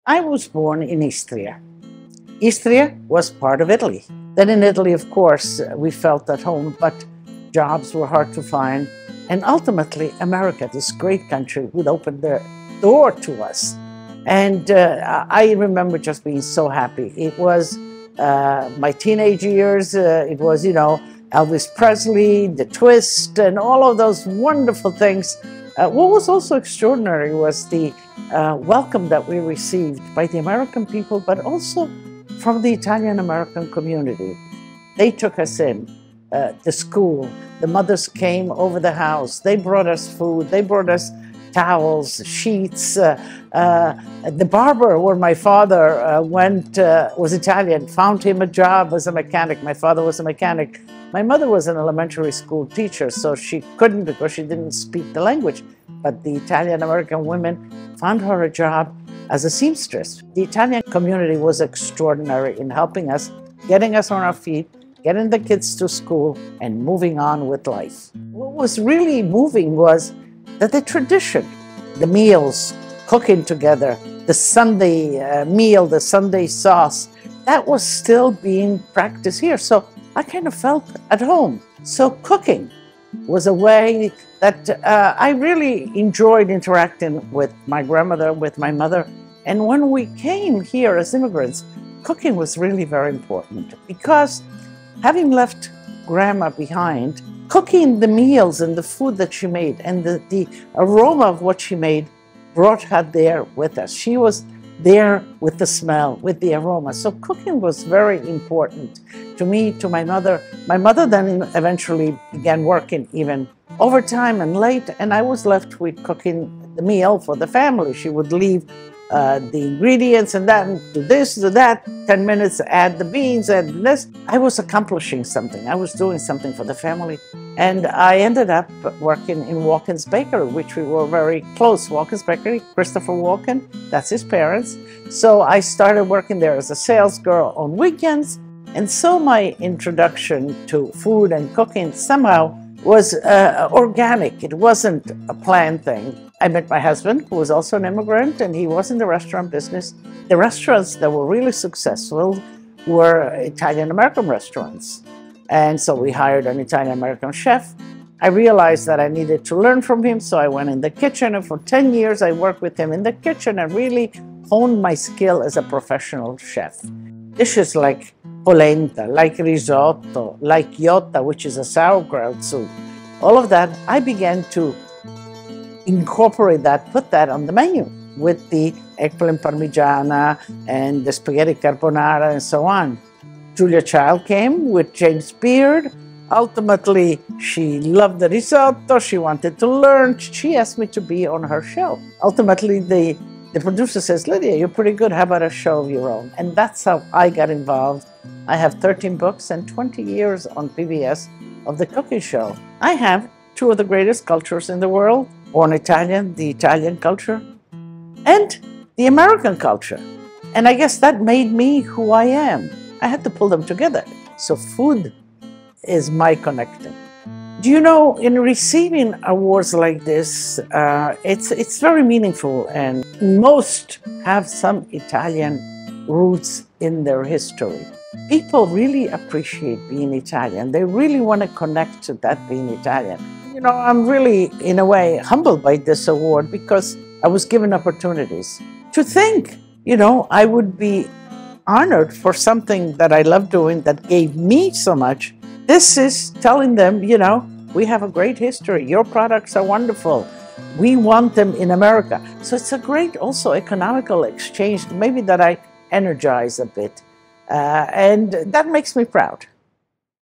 I was born in Istria. Istria was part of Italy. Then in Italy, of course, we felt at home, but jobs were hard to find. And ultimately, America, this great country, would open the door to us. And I remember just being so happy. It was my teenage years. It was, Elvis Presley, the twist, and all of those wonderful things. What was also extraordinary was the welcome that we received by the American people, but also from the Italian-American community. They took us in, the school. The mothers came over the house. They brought us food. They brought us towels, sheets. The barber where my father went was Italian, found him a job as a mechanic. My father was a mechanic. My mother was an elementary school teacher, so she couldn't because she didn't speak the language. But the Italian-American women found her a job as a seamstress. The Italian community was extraordinary in helping us, getting us on our feet, getting the kids to school, and moving on with life. What was really moving was that the tradition, the meals, cooking together, the Sunday meal, the Sunday sauce, that was still being practiced here. So I kind of felt at home. So cooking was a way that I really enjoyed interacting with my grandmother, with my mother. And when we came here as immigrants, cooking was really very important because having left grandma behind, cooking the meals and the food that she made and the aroma of what she made brought her there with us. She was there with the smell, with the aroma. So cooking was very important to me, to my mother. My mother then eventually began working even overtime and late, and I was left with cooking the meal for the family. She would leave the ingredients and that, and do this, do that, 10 minutes, add the beans, add this. I was accomplishing something. I was doing something for the family. And I ended up working in Walken's Bakery, which we were very close. Walken's Bakery, Christopher Walken, that's his parents. So I started working there as a sales girl on weekends. And so my introduction to food and cooking somehow was organic. It wasn't a planned thing. I met my husband, who was also an immigrant, and he was in the restaurant business. The restaurants that were really successful were Italian-American restaurants. And so we hired an Italian-American chef. I realized that I needed to learn from him, so I went in the kitchen, and for 10 years I worked with him in the kitchen and really honed my skill as a professional chef. Dishes like polenta, like risotto, like gnocchi, which is a sauerkraut soup, all of that, I began to incorporate that, put that on the menu with the eggplant parmigiana and the spaghetti carbonara and so on. Julia Child came with James Beard. Ultimately, she loved the risotto. She wanted to learn. She asked me to be on her show. Ultimately, the producer says, Lydia, you're pretty good. How about a show of your own? And that's how I got involved. I have 13 books and 20 years on PBS of the cooking show. I have two of the greatest cultures in the world, born Italian, the Italian culture, and the American culture. And I guess that made me who I am. I had to pull them together. So food is my connecting. Do you know, in receiving awards like this, it's very meaningful, and most have some Italian roots in their history. People really appreciate being Italian. They really want to connect to that being Italian. You know, I'm really, in a way, humbled by this award because I was given opportunities. To think, I would be honored for something that I love doing that gave me so much. This is telling them, we have a great history. Your products are wonderful. We want them in America. So it's a great also economical exchange, maybe that I energize a bit. And that makes me proud.